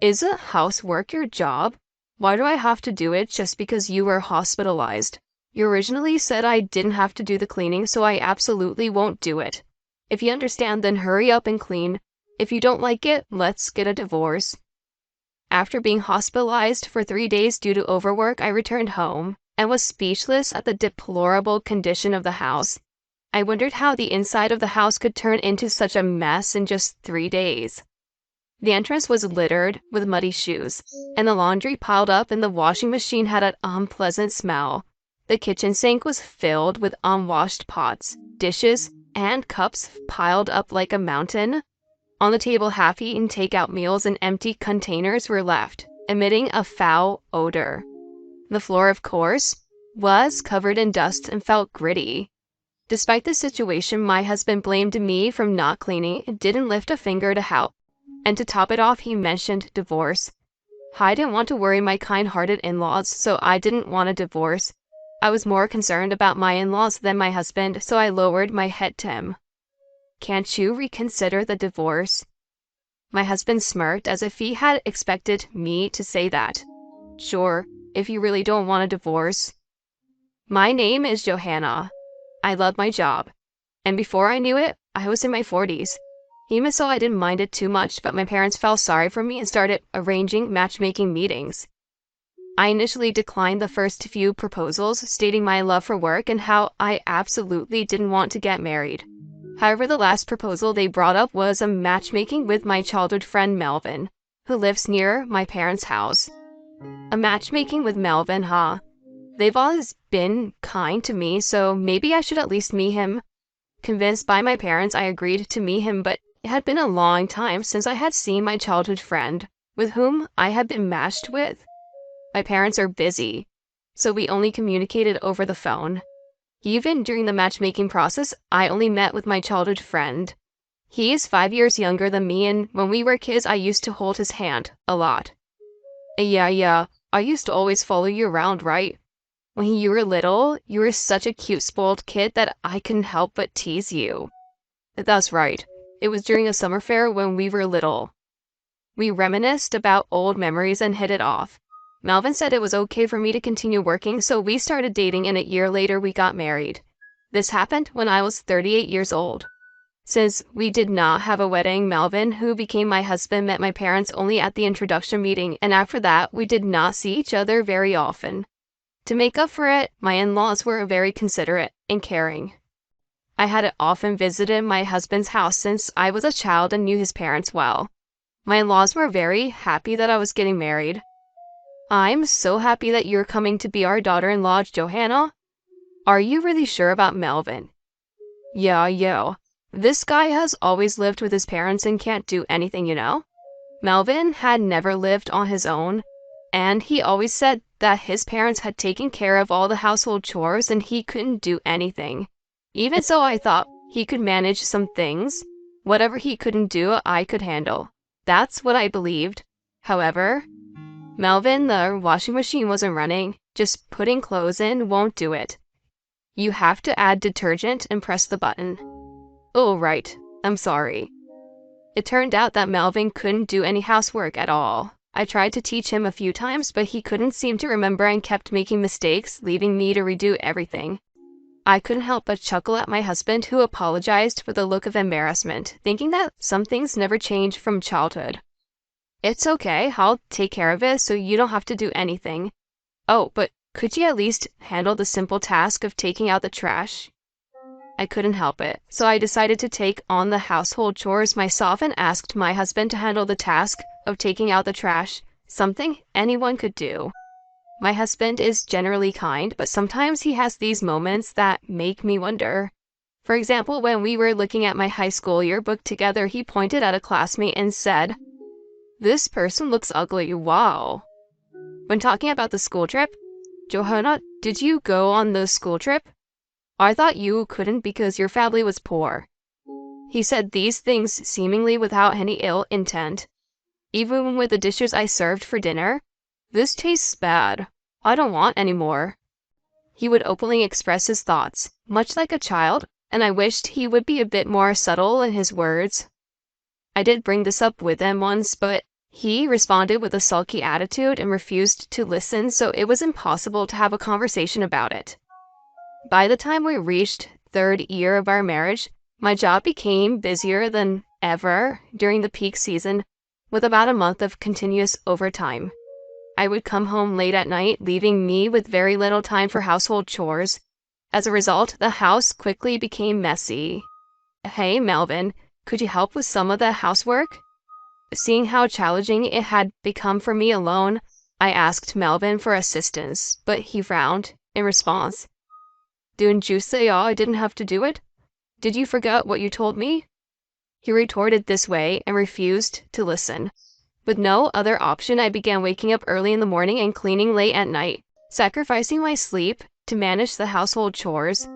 Isn't housework your job? Why do I have to do it just because you were hospitalized? You originally said I didn't have to do the cleaning, so I absolutely won't do it. If you understand, then hurry up and clean. If you don't like it, let's get a divorce. After being hospitalized for 3 days due to overwork, I returned home and was speechless at the deplorable condition of the house. I wondered how the inside of the house could turn into such a mess in just 3 days. The entrance was littered with muddy shoes, and the laundry piled up and the washing machine had an unpleasant smell. The kitchen sink was filled with unwashed pots, dishes, and cups piled up like a mountain. On the table, half-eaten takeout meals and empty containers were left, emitting a foul odor. The floor, of course, was covered in dust and felt gritty. Despite the situation, my husband blamed me for not cleaning and didn't lift a finger to help. And to top it off, he mentioned divorce. I didn't want to worry my kind-hearted in-laws, so I didn't want a divorce. I was more concerned about my in-laws than my husband, so I lowered my head to him. Can't you reconsider the divorce? My husband smirked as if he had expected me to say that. Sure, if you really don't want a divorce. My name is Johanna. I love my job. And before I knew it, I was in my 40s. Even so, I didn't mind it too much, but my parents felt sorry for me and started arranging matchmaking meetings. I initially declined the first few proposals, stating my love for work and how I absolutely didn't want to get married. However, the last proposal they brought up was a matchmaking with my childhood friend Melvin, who lives near my parents' house. A matchmaking with Melvin, huh? They've always been kind to me, so maybe I should at least meet him. Convinced by my parents, I agreed to meet him, but it had been a long time since I had seen my childhood friend, with whom I had been matched with. My parents are busy, so we only communicated over the phone. Even during the matchmaking process, I only met with my childhood friend. He is 5 years younger than me, and when we were kids, I used to hold his hand a lot. Yeah, I used to always follow you around, right? When you were little, you were such a cute, spoiled kid that I couldn't help but tease you. That's right. It was during a summer fair when we were little. We reminisced about old memories and hit it off. Melvin said it was okay for me to continue working, so we started dating, and a year later we got married. This happened when I was 38 years old. Since we did not have a wedding, Melvin, who became my husband, met my parents only at the introduction meeting, and after that, we did not see each other very often. To make up for it, my in-laws were very considerate and caring. I had often visited my husband's house since I was a child and knew his parents well. My in-laws were very happy that I was getting married. I'm so happy that you're coming to be our daughter-in-law, Johanna. Are you really sure about Melvin? Yeah. This guy has always lived with his parents and can't do anything, you know? Melvin had never lived on his own, and he always said that his parents had taken care of all the household chores and he couldn't do anything. Even so, I thought he could manage some things. Whatever he couldn't do, I could handle. That's what I believed. However, Melvin, the washing machine wasn't running. Just putting clothes in won't do it. You have to add detergent and press the button. Oh, right. I'm sorry. It turned out that Melvin couldn't do any housework at all. I tried to teach him a few times, but he couldn't seem to remember and kept making mistakes, leaving me to redo everything. I couldn't help but chuckle at my husband, who apologized with a look of embarrassment, thinking that some things never change from childhood. It's okay, I'll take care of it so you don't have to do anything. Oh, but could you at least handle the simple task of taking out the trash? I couldn't help it, so I decided to take on the household chores myself and asked my husband to handle the task of taking out the trash, something anyone could do. My husband is generally kind, but sometimes he has these moments that make me wonder. For example, when we were looking at my high school yearbook together, he pointed at a classmate and said, "This person looks ugly, wow." When talking about the school trip, "Johanna, did you go on the school trip? I thought you couldn't because your family was poor." He said these things seemingly without any ill intent. Even with the dishes I served for dinner, "This tastes bad. I don't want any more." He would openly express his thoughts, much like a child, and I wished he would be a bit more subtle in his words. I did bring this up with him once, but He responded with a sulky attitude and refused to listen, so it was impossible to have a conversation about it. By the time we reached third year of our marriage, my job became busier than ever during the peak season, with about a month of continuous overtime. I would come home late at night, leaving me with very little time for household chores. As a result, the house quickly became messy. "Hey, Melvin, could you help with some of the housework?" Seeing how challenging it had become for me alone, I asked Melvin for assistance, but he frowned in response. "Didn't you say I didn't have to do it? Did you forget what you told me?" He retorted this way and refused to listen. With no other option, I began waking up early in the morning and cleaning late at night, sacrificing my sleep to manage the household chores.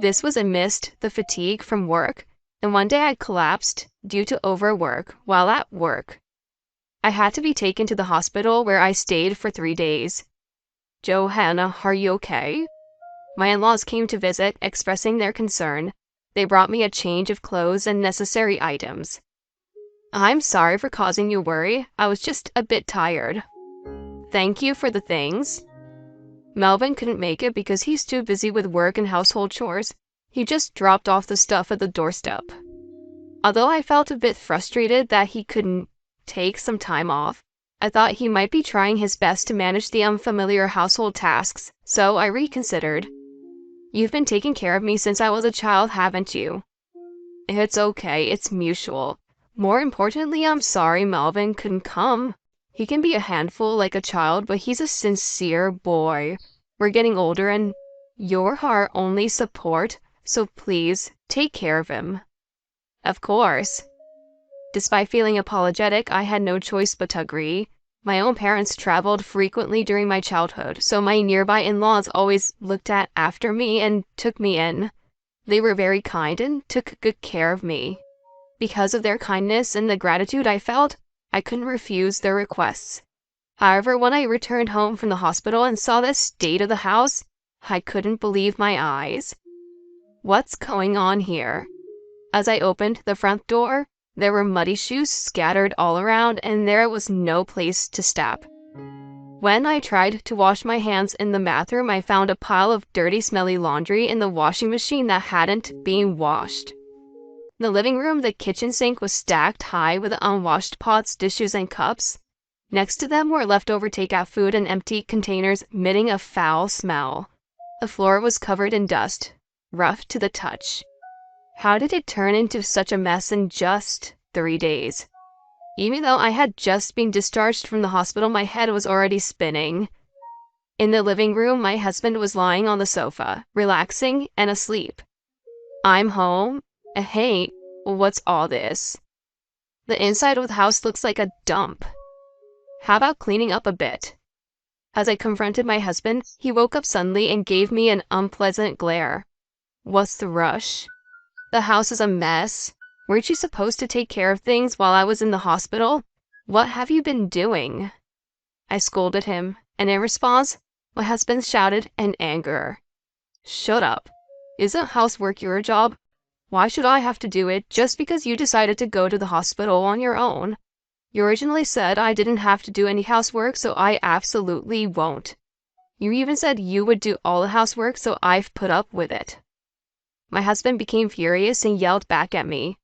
This was amidst the fatigue from work, and one day I collapsed due to overwork while at work. I had to be taken to the hospital where I stayed for 3 days. "Johanna, are you okay?" My in-laws came to visit, expressing their concern. They brought me a change of clothes and necessary items. "I'm sorry for causing you worry. I was just a bit tired." "Thank you for the things." Melvin couldn't make it because he's too busy with work and household chores. He just dropped off the stuff at the doorstep. Although I felt a bit frustrated that he couldn't take some time off, I thought he might be trying his best to manage the unfamiliar household tasks, so I reconsidered. "You've been taking care of me since I was a child, haven't you?" "It's okay, it's mutual. More importantly, I'm sorry Melvin couldn't come. He can be a handful like a child, but he's a sincere boy. We're getting older and you're our only support, so please take care of him." "Of course." Despite feeling apologetic, I had no choice but to agree. My own parents traveled frequently during my childhood, so my nearby in-laws always looked after me and took me in. They were very kind and took good care of me. Because of their kindness and the gratitude I felt, I couldn't refuse their requests. However, when I returned home from the hospital and saw the state of the house, I couldn't believe my eyes. What's going on here? As I opened the front door, there were muddy shoes scattered all around, and there was no place to step. When I tried to wash my hands in the bathroom, I found a pile of dirty, smelly laundry in the washing machine that hadn't been washed. In the living room, the kitchen sink was stacked high with unwashed pots, dishes, and cups. Next to them were leftover takeout food and empty containers emitting a foul smell. The floor was covered in dust, rough to the touch. How did it turn into such a mess in just 3 days? Even though I had just been discharged from the hospital, my head was already spinning. In the living room, my husband was lying on the sofa, relaxing and asleep. "I'm home. Hey, what's all this? The inside of the house looks like a dump. How about cleaning up a bit?" As I confronted my husband, he woke up suddenly and gave me an unpleasant glare. "What's the rush? The house is a mess. Weren't you supposed to take care of things while I was in the hospital? What have you been doing?" I scolded him, and in response, my husband shouted in anger. "Shut up. Isn't housework your job? Why should I have to do it just because you decided to go to the hospital on your own? You originally said I didn't have to do any housework, so I absolutely won't. You even said you would do all the housework, so I've put up with it." My husband became furious and yelled back at me.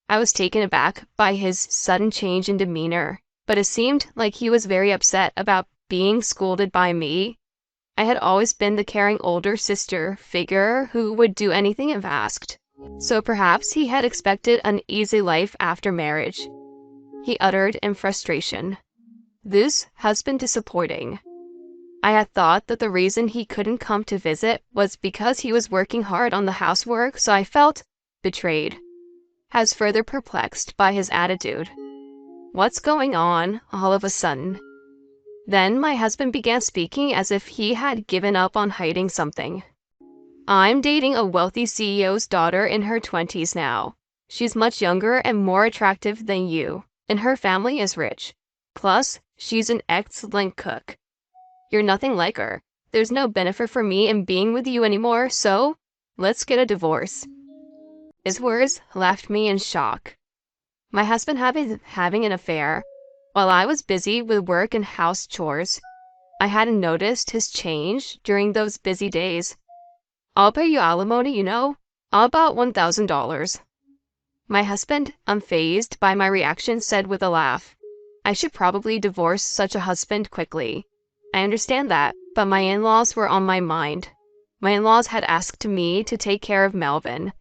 I was taken aback by his sudden change in demeanor, but it seemed like he was very upset about being scolded by me. I had always been the caring older sister figure who would do anything if asked. So perhaps he had expected an easy life after marriage. He uttered in frustration. This has been disappointing. I had thought that the reason he couldn't come to visit was because he was working hard on the housework, so I felt betrayed. I was further perplexed by his attitude. What's going on all of a sudden? Then my husband began speaking as if he had given up on hiding something. "I'm dating a wealthy CEO's daughter in her 20s now. She's much younger and more attractive than you, and her family is rich. Plus, she's an excellent cook. You're nothing like her. There's no benefit for me in being with you anymore, so let's get a divorce." His words left me in shock. My husband had been having an affair. While I was busy with work and house chores, I hadn't noticed his change during those busy days. I'll pay you alimony, about $1,000. My husband, unfazed by my reaction, said with a laugh, I should probably divorce such a husband quickly. I understand that, but my in-laws were on my mind. My in-laws had asked me to take care of Melvin.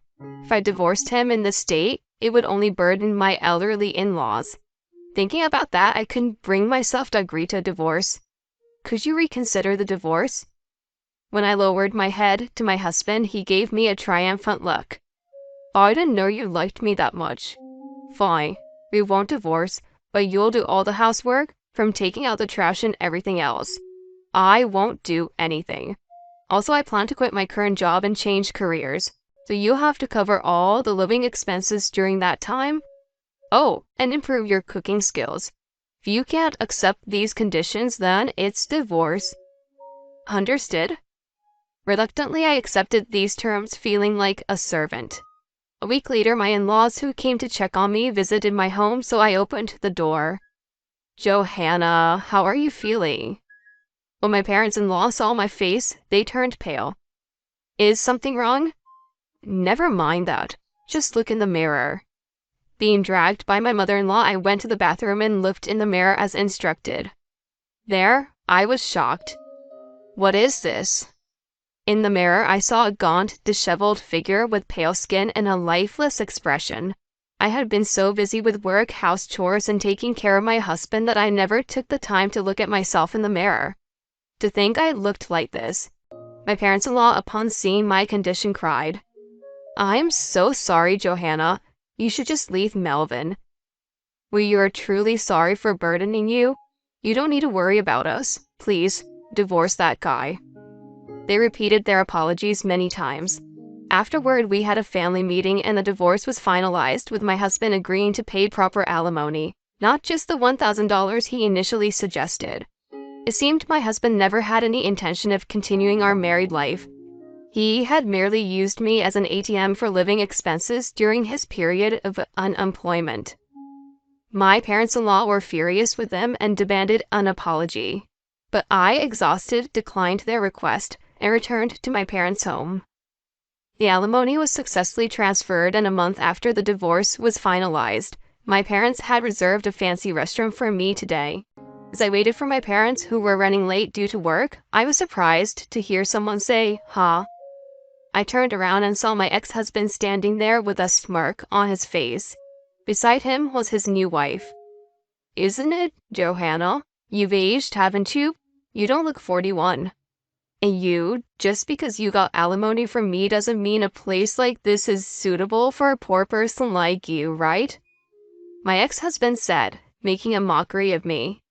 If I divorced him in this state, it would only burden my elderly in-laws. Thinking about that, I couldn't bring myself to agree to a divorce. Could you reconsider the divorce? When I lowered my head to my husband, he gave me a triumphant look. I didn't know you liked me that much. Fine, we won't divorce, but you'll do all the housework, from taking out the trash and everything else. I won't do anything. Also, I plan to quit my current job and change careers, so you'll have to cover all the living expenses during that time. Oh, and improve your cooking skills. If you can't accept these conditions, then it's divorce. Understood? Reluctantly, I accepted these terms, feeling like a servant. A week later, my in-laws who came to check on me visited my home, so I opened the door. Johanna, how are you feeling? When my parents-in-law saw my face, they turned pale. Is something wrong? Never mind that. Just look in the mirror. Being dragged by my mother-in-law, I went to the bathroom and looked in the mirror as instructed. There, I was shocked. What is this? In the mirror, I saw a gaunt, disheveled figure with pale skin and a lifeless expression. I had been so busy with work, house chores, and taking care of my husband that I never took the time to look at myself in the mirror. To think I looked like this. My parents-in-law, upon seeing my condition, cried, I'm so sorry, Johanna. You should just leave Melvin. We are truly sorry for burdening you. You don't need to worry about us. Please, divorce that guy. They repeated their apologies many times. Afterward, we had a family meeting and the divorce was finalized, with my husband agreeing to pay proper alimony, not just the $1,000 he initially suggested. It seemed my husband never had any intention of continuing our married life. He had merely used me as an ATM for living expenses during his period of unemployment. My parents-in-law were furious with them and demanded an apology. But I, exhausted, declined their request and returned to my parents' home. The alimony was successfully transferred, and a month after the divorce was finalized, my parents had reserved a fancy restaurant for me today. As I waited for my parents, who were running late due to work, I was surprised to hear someone say, "Ha." I turned around and saw my ex-husband standing there with a smirk on his face. Beside him was his new wife. Isn't it, Johanna? You've aged, haven't you? You don't look 41. And you, just because you got alimony from me doesn't mean a place like this is suitable for a poor person like you, right? My ex-husband said, making a mockery of me.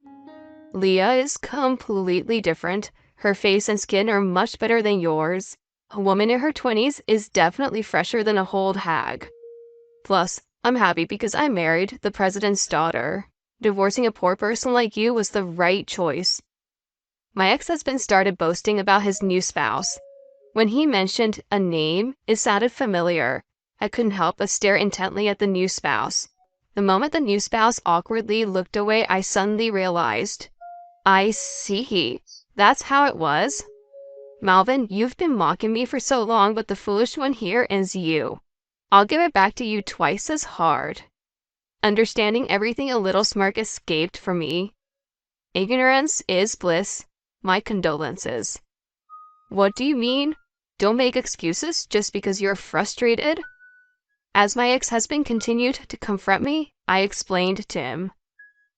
Leah is completely different. Her face and skin are much better than yours. A woman in her 20s is definitely fresher than a old hag. Plus, I'm happy because I married the president's daughter. Divorcing a poor person like you was the right choice. My ex-husband started boasting about his new spouse. When he mentioned a name, it sounded familiar. I couldn't help but stare intently at the new spouse. The moment the new spouse awkwardly looked away, I suddenly realized. I see. That's how it was. Melvin, you've been mocking me for so long, but the foolish one here is you. I'll give it back to you twice as hard. Understanding everything, a little smirk escaped from me. Ignorance is bliss. My condolences. What do you mean? Don't make excuses just because you're frustrated? As my ex-husband continued to confront me, I explained to him.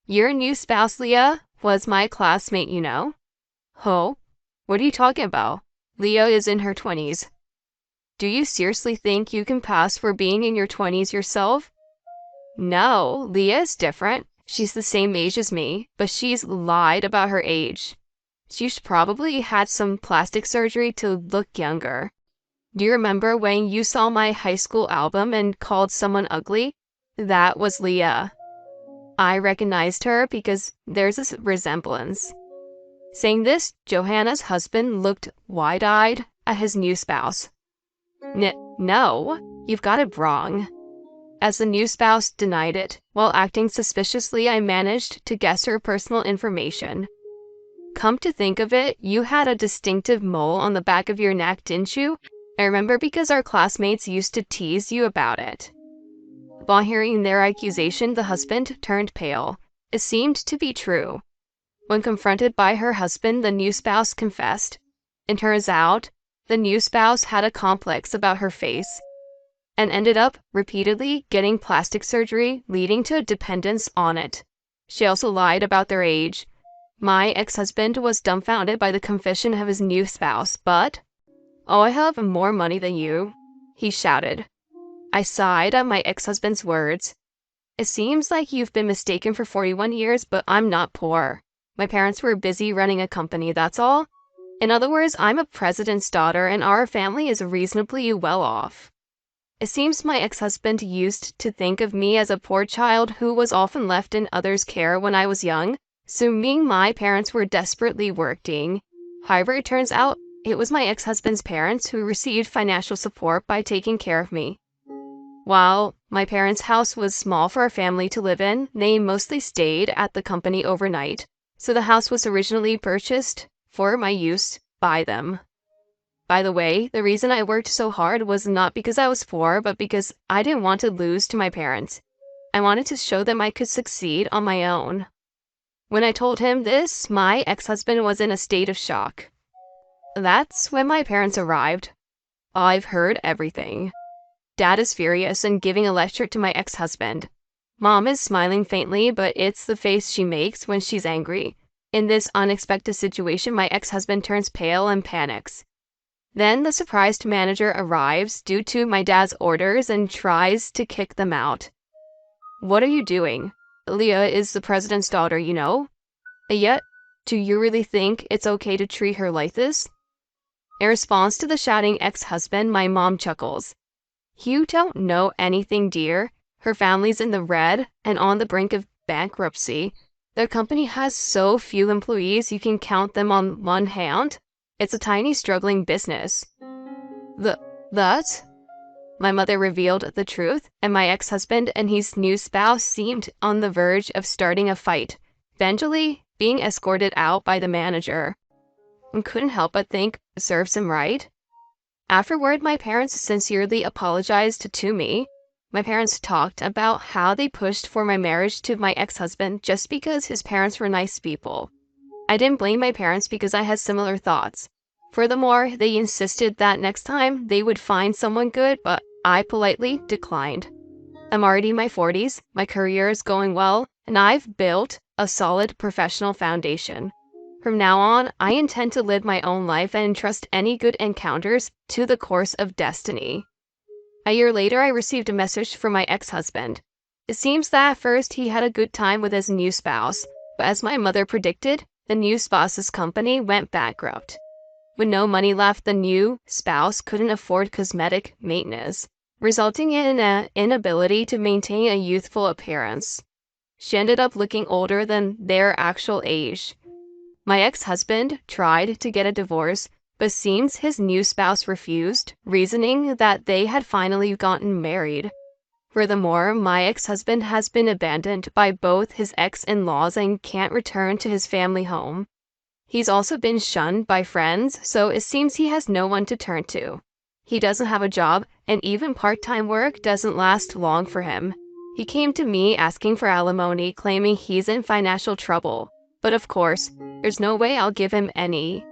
Your new spouse, Leah, was my classmate, you know. Oh? What are you talking about? Leah is in her 20s. Do you seriously think you can pass for being in your 20s yourself? No, Leah is different. She's the same age as me, but she's lied about her age. She's probably had some plastic surgery to look younger. Do you remember when you saw my high school album and called someone ugly? That was Leah. I recognized her because there's a resemblance. Saying this, Johanna's husband looked wide-eyed at his new spouse. No, you've got it wrong. as the new spouse denied it. While acting suspiciously, I managed to guess her personal information. Come to think of it, you had a distinctive mole on the back of your neck, didn't you? I remember because our classmates used to tease you about it. Upon hearing their accusation, the husband turned pale. It seemed to be true. When confronted by her husband, the new spouse confessed. It turns out, the new spouse had a complex about her face and ended up repeatedly getting plastic surgery, leading to a dependence on it. She also lied about their age. My ex-husband was dumbfounded by the confession of his new spouse, but, "Oh, I have more money than you," he shouted. I sighed at my ex-husband's words. "It seems like you've been mistaken for 41 years, but I'm not poor. My parents were busy running a company, that's all. In other words, I'm a president's daughter and our family is reasonably well off." It seems my ex-husband used to think of me as a poor child who was often left in others' care when I was young, assuming my parents were desperately working. However, it turns out it was my ex-husband's parents who received financial support by taking care of me. While my parents' house was small for our family to live in, they mostly stayed at the company overnight, so the house was originally purchased for my use by them. By the way, the reason I worked so hard was not because I was poor, but because I didn't want to lose to my parents. I wanted to show them I could succeed on my own. When I told him this, my ex-husband was in a state of shock. That's when my parents arrived. I've heard everything. Dad is furious and giving a lecture to my ex-husband. Mom is smiling faintly, but it's the face she makes when she's angry. In this unexpected situation, my ex-husband turns pale and panics. Then the surprised manager arrives due to my dad's orders and tries to kick them out. "What are you doing? Leah is the president's daughter, you know. Yet, do you really think it's okay to treat her like this?" In response to the shouting ex-husband, my mom chuckles. "You don't know anything, dear. Her family's in the red and on the brink of bankruptcy. Their company has so few employees you can count them on one hand. It's a tiny struggling business." That? My mother revealed the truth, and my ex-husband and his new spouse seemed on the verge of starting a fight, eventually being escorted out by the manager. I couldn't help but think, serves him right. Afterward, my parents sincerely apologized to me. My parents talked about how they pushed for my marriage to my ex-husband just because his parents were nice people. I didn't blame my parents because I had similar thoughts. Furthermore, they insisted that next time they would find someone good, but I politely declined. I'm already in my 40s, my career is going well, and I've built a solid professional foundation. From now on, I intend to live my own life and entrust any good encounters to the course of destiny. A year later, I received a message from my ex-husband. It seems that at first he had a good time with his new spouse, but as my mother predicted, the new spouse's company went bankrupt. With no money left, the new spouse couldn't afford cosmetic maintenance, resulting in an inability to maintain a youthful appearance. She ended up looking older than their actual age. My ex-husband tried to get a divorce, but seems his new spouse refused, reasoning that they had finally gotten married. Furthermore, my ex-husband has been abandoned by both his ex-in-laws and can't return to his family home. He's also been shunned by friends, so it seems he has no one to turn to. He doesn't have a job, and even part-time work doesn't last long for him. He came to me asking for alimony, claiming he's in financial trouble. But of course, there's no way I'll give him any.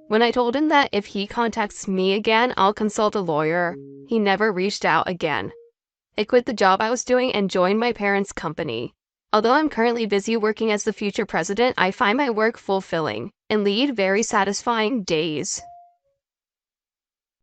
When I told him that if he contacts me again, I'll consult a lawyer, he never reached out again. I quit the job I was doing and joined my parents' company. Although I'm currently busy working as the future president, I find my work fulfilling and lead very satisfying days.